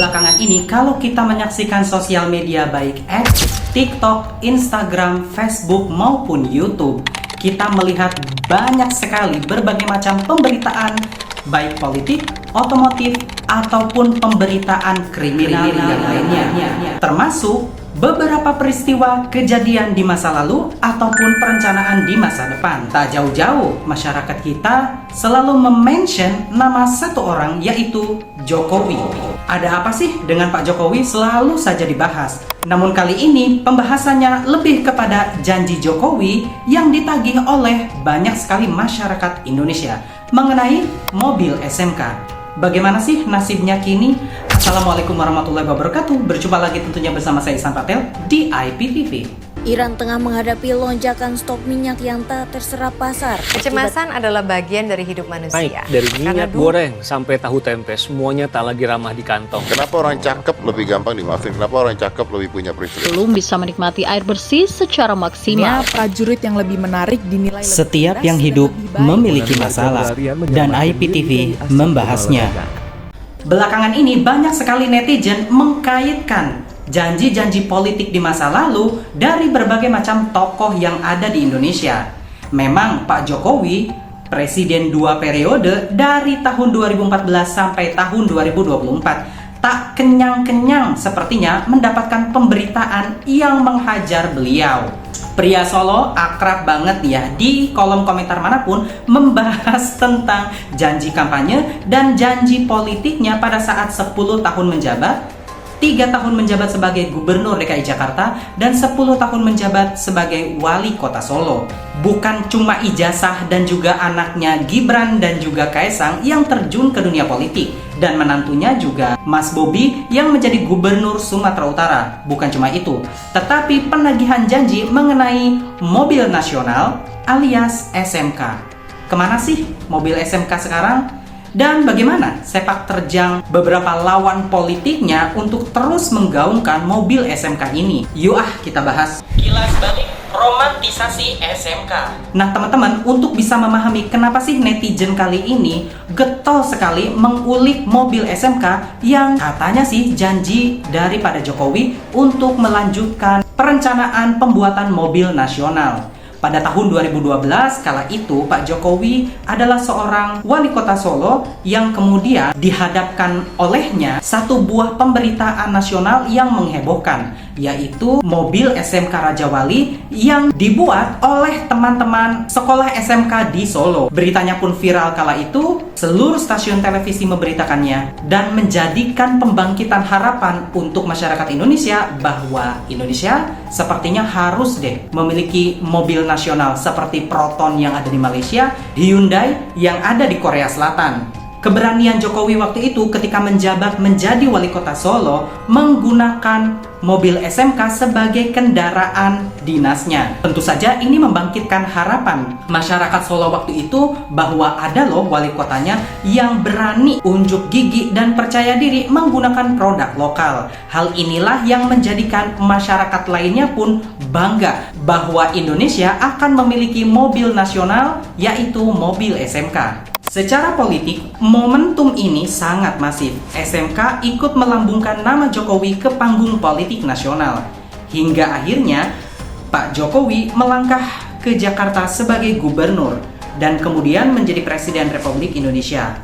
Belakangan ini kalau kita menyaksikan sosial media baik X, TikTok, Instagram, Facebook maupun YouTube, kita melihat banyak sekali berbagai macam pemberitaan baik politik, otomotif, ataupun pemberitaan kriminal yang lainnya, termasuk beberapa peristiwa kejadian di masa lalu ataupun perencanaan di masa depan. Tak jauh-jauh, masyarakat kita selalu mention nama satu orang, yaitu Jokowi. Ada apa sih dengan Pak Jokowi selalu saja dibahas? Namun kali ini pembahasannya lebih kepada janji Jokowi yang ditagih oleh banyak sekali masyarakat Indonesia mengenai mobil SMK. Bagaimana sih nasibnya kini? Assalamualaikum warahmatullahi wabarakatuh. Berjumpa lagi tentunya bersama saya Ihsan Patel di IPTV. Iran tengah menghadapi lonjakan stok minyak yang tak terserap pasar. Kecemasan adalah bagian dari hidup manusia. Baik, dari minyak goreng sampai tahu tempe, semuanya tak lagi ramah di kantong. Kenapa orang cakep lebih gampang dimaafin? Kenapa orang cakep lebih punya privilege? Belum bisa menikmati air bersih secara maksimal. Prajurit yang lebih menarik dinilai Setiap yang hidup memiliki masalah, dan IPTV membahasnya. Belakangan ini banyak sekali netizen mengkaitkan janji-janji politik di masa lalu dari berbagai macam tokoh yang ada di Indonesia. Memang Pak Jokowi, presiden 2 periode dari tahun 2014 sampai tahun 2024, tak kenyang-kenyang sepertinya mendapatkan pemberitaan yang menghajar beliau. Pria Solo akrab banget ya di kolom komentar manapun membahas tentang janji kampanye dan janji politiknya pada saat 10 tahun menjabat, 3 tahun menjabat sebagai Gubernur DKI Jakarta, dan 10 tahun menjabat sebagai Wali Kota Solo. Bukan cuma ijazah dan juga anaknya Gibran dan juga Kaesang yang terjun ke dunia politik, dan menantunya juga Mas Bobi yang menjadi Gubernur Sumatera Utara. Bukan cuma itu, tetapi penagihan janji mengenai mobil nasional alias SMK. Kemana sih mobil SMK sekarang? Dan bagaimana sepak terjang beberapa lawan politiknya untuk terus menggaungkan mobil SMK ini? Yuk kita bahas. Kilas balik romantisasi SMK. Nah teman-teman, untuk bisa memahami kenapa sih netizen kali ini getol sekali mengulik mobil SMK yang katanya sih janji daripada Jokowi untuk melanjutkan perencanaan pembuatan mobil nasional. Pada tahun 2012, kala itu Pak Jokowi adalah seorang wali kota Solo yang kemudian dihadapkan olehnya satu buah pemberitaan nasional yang menghebohkan, yaitu mobil SMK Raja Wali yang dibuat oleh teman-teman sekolah SMK di Solo. Beritanya pun viral kala itu, seluruh stasiun televisi memberitakannya dan menjadikan pembangkitan harapan untuk masyarakat Indonesia bahwa Indonesia sepertinya harus deh memiliki mobil nasional seperti Proton yang ada di Malaysia, Hyundai yang ada di Korea Selatan. Keberanian Jokowi waktu itu ketika menjabat menjadi wali kota Solo menggunakan mobil SMK sebagai kendaraan dinasnya. Tentu saja ini membangkitkan harapan masyarakat Solo waktu itu bahwa ada loh wali kotanya yang berani unjuk gigi dan percaya diri menggunakan produk lokal. Hal inilah yang menjadikan masyarakat lainnya pun bangga bahwa Indonesia akan memiliki mobil nasional, yaitu mobil SMK. Secara politik, momentum ini sangat masif. SMK ikut melambungkan nama Jokowi ke panggung politik nasional. Hingga akhirnya, Pak Jokowi melangkah ke Jakarta sebagai gubernur dan kemudian menjadi Presiden Republik Indonesia.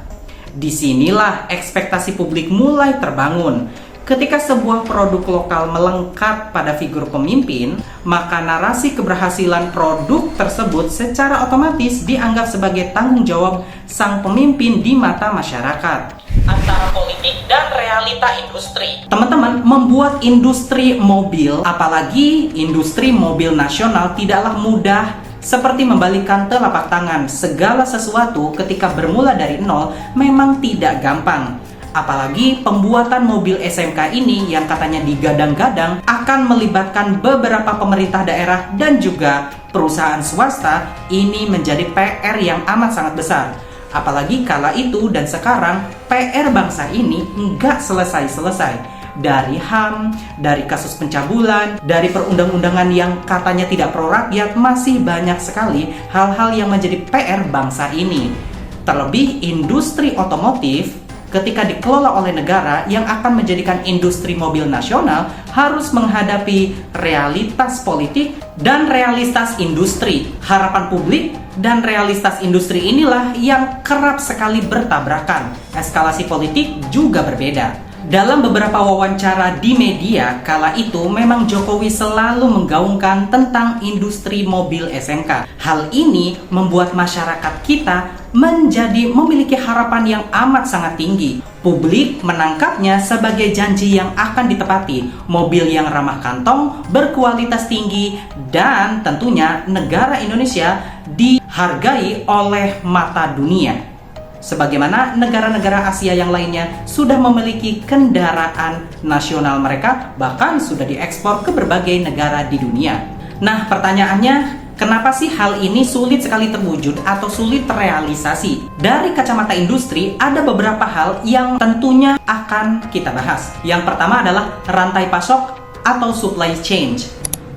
Disinilah ekspektasi publik mulai terbangun. Ketika sebuah produk lokal melengkap pada figur pemimpin, maka narasi keberhasilan produk tersebut secara otomatis dianggap sebagai tanggung jawab sang pemimpin di mata masyarakat. Antara politik dan realita industri. Teman-teman, membuat industri mobil, apalagi industri mobil nasional, tidaklah mudah seperti membalikkan telapak tangan. Segala sesuatu ketika bermula dari nol memang tidak gampang. Apalagi pembuatan mobil SMK ini yang katanya digadang-gadang akan melibatkan beberapa pemerintah daerah dan juga perusahaan swasta, ini menjadi PR yang amat sangat besar. Apalagi kala itu dan sekarang PR bangsa ini nggak selesai-selesai. Dari HAM, dari kasus pencabulan, dari perundang-undangan yang katanya tidak pro rakyat, masih banyak sekali hal-hal yang menjadi PR bangsa ini. Terlebih industri otomotif ketika dikelola oleh negara yang akan menjadikan industri mobil nasional harus menghadapi realitas politik dan realitas industri. Harapan publik dan realitas industri inilah yang kerap sekali bertabrakan. Eskalasi politik juga berbeda. Dalam beberapa wawancara di media kala itu memang Jokowi selalu menggaungkan tentang industri mobil SMK. Hal ini membuat masyarakat kita menjadi memiliki harapan yang amat sangat tinggi. Publik menangkapnya sebagai janji yang akan ditepati, mobil yang ramah kantong, berkualitas tinggi, dan tentunya negara Indonesia dihargai oleh mata dunia. Sebagaimana negara-negara Asia yang lainnya sudah memiliki kendaraan nasional mereka, bahkan sudah diekspor ke berbagai negara di dunia. Nah, pertanyaannya, kenapa sih hal ini sulit sekali terwujud atau sulit terrealisasi? Dari kacamata industri, ada beberapa hal yang tentunya akan kita bahas. Yang pertama adalah rantai pasok atau supply chain.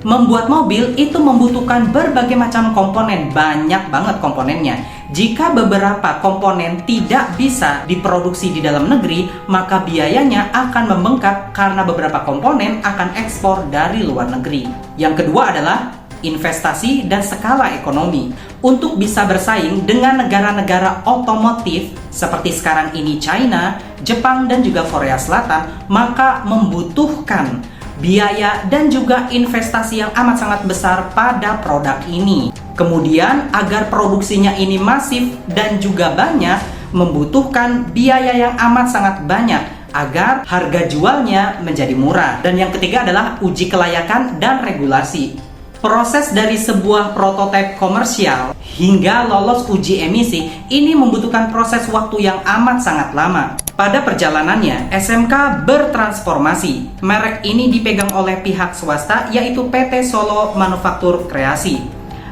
Membuat mobil itu membutuhkan berbagai macam komponen, banyak banget komponennya. Jika beberapa komponen tidak bisa diproduksi di dalam negeri, maka biayanya akan membengkak karena beberapa komponen akan ekspor dari luar negeri. Yang kedua adalah investasi dan skala ekonomi. Untuk bisa bersaing dengan negara-negara otomotif seperti sekarang ini China, Jepang, dan juga Korea Selatan, maka membutuhkan biaya dan juga investasi yang amat sangat besar pada produk ini. Kemudian agar produksinya ini masif dan juga banyak, membutuhkan biaya yang amat sangat banyak agar harga jualnya menjadi murah. Dan yang ketiga adalah uji kelayakan dan regulasi. Proses dari sebuah prototipe komersial hingga lolos uji emisi ini membutuhkan proses waktu yang amat sangat lama. Pada perjalanannya, SMK bertransformasi. Merek ini dipegang oleh pihak swasta, yaitu PT Solo Manufaktur Kreasi,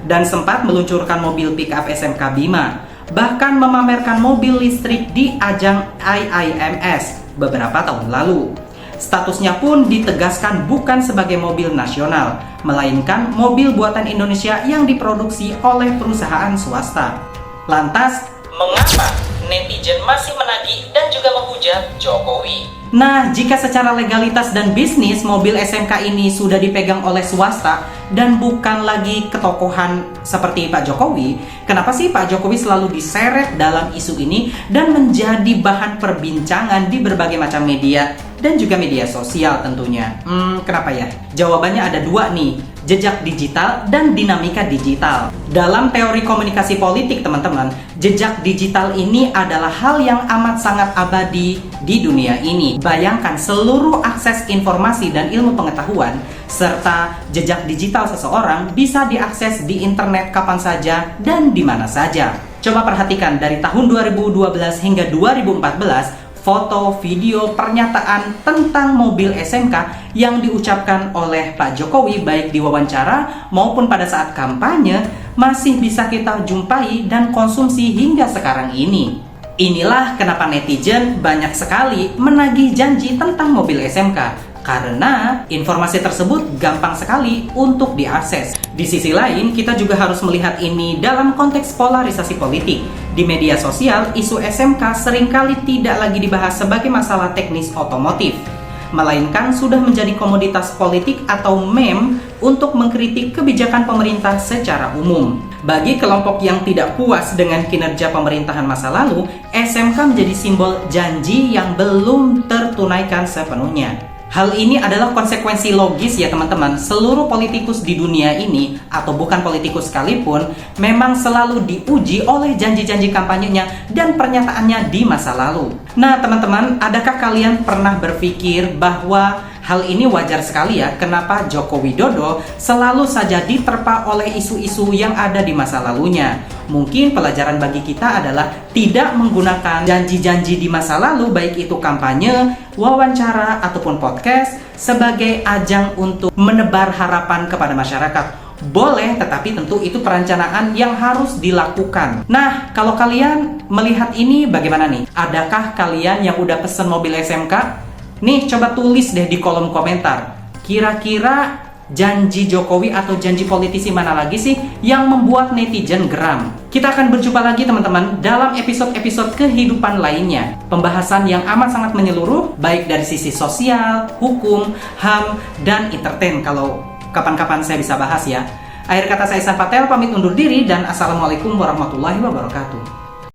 dan sempat meluncurkan mobil pick-up SMK Bima, bahkan memamerkan mobil listrik di ajang IIMS beberapa tahun lalu. Statusnya pun ditegaskan bukan sebagai mobil nasional, melainkan mobil buatan Indonesia yang diproduksi oleh perusahaan swasta. Lantas, mengapa netizen masih menagih dan juga menghujat Jokowi? Nah, jika secara legalitas dan bisnis mobil SMK ini sudah dipegang oleh swasta dan bukan lagi ketokohan seperti Pak Jokowi, kenapa sih Pak Jokowi selalu diseret dalam isu ini dan menjadi bahan perbincangan di berbagai macam media dan juga media sosial tentunya? Kenapa ya? Jawabannya ada dua nih, jejak digital dan dinamika digital. Dalam teori komunikasi politik teman-teman, jejak digital ini adalah hal yang amat sangat abadi di dunia ini. Bayangkan seluruh akses informasi dan ilmu pengetahuan serta jejak digital seseorang bisa diakses di internet kapan saja dan di mana saja. Coba perhatikan dari tahun 2012 hingga 2014, foto, video, pernyataan tentang mobil SMK yang diucapkan oleh Pak Jokowi baik di wawancara maupun pada saat kampanye masih bisa kita jumpai dan konsumsi hingga sekarang ini. Inilah kenapa netizen banyak sekali menagih janji tentang mobil SMK, karena informasi tersebut gampang sekali untuk diakses. Di sisi lain, kita juga harus melihat ini dalam konteks polarisasi politik. Di media sosial, isu SMK seringkali tidak lagi dibahas sebagai masalah teknis otomotif, melainkan sudah menjadi komoditas politik atau meme untuk mengkritik kebijakan pemerintah secara umum. Bagi kelompok yang tidak puas dengan kinerja pemerintahan masa lalu, SMK menjadi simbol janji yang belum tertunaikan sepenuhnya. Hal ini adalah konsekuensi logis ya teman-teman. Seluruh politikus di dunia ini, atau bukan politikus sekalipun, memang selalu diuji oleh janji-janji kampanyenya dan pernyataannya di masa lalu. Nah teman-teman, adakah kalian pernah berpikir bahwa hal ini wajar sekali ya, kenapa Joko Widodo selalu saja diterpa oleh isu-isu yang ada di masa lalunya? Mungkin pelajaran bagi kita adalah tidak menggunakan janji-janji di masa lalu, baik itu kampanye, wawancara, ataupun podcast, sebagai ajang untuk menebar harapan kepada masyarakat. Boleh, tetapi tentu itu perencanaan yang harus dilakukan. Nah, kalau kalian melihat ini bagaimana nih? Adakah kalian yang udah pesen mobil SMK? Nih, coba tulis deh di kolom komentar. Kira-kira Janji Jokowi atau janji politisi mana lagi sih yang membuat netizen geram? Kita akan berjumpa lagi teman-teman dalam episode-episode kehidupan lainnya. Pembahasan yang amat sangat menyeluruh, baik dari sisi sosial, hukum, HAM, dan entertain kalau kapan-kapan saya bisa bahas ya. Akhir kata saya Ihsan Patel pamit undur diri dan Assalamualaikum warahmatullahi wabarakatuh.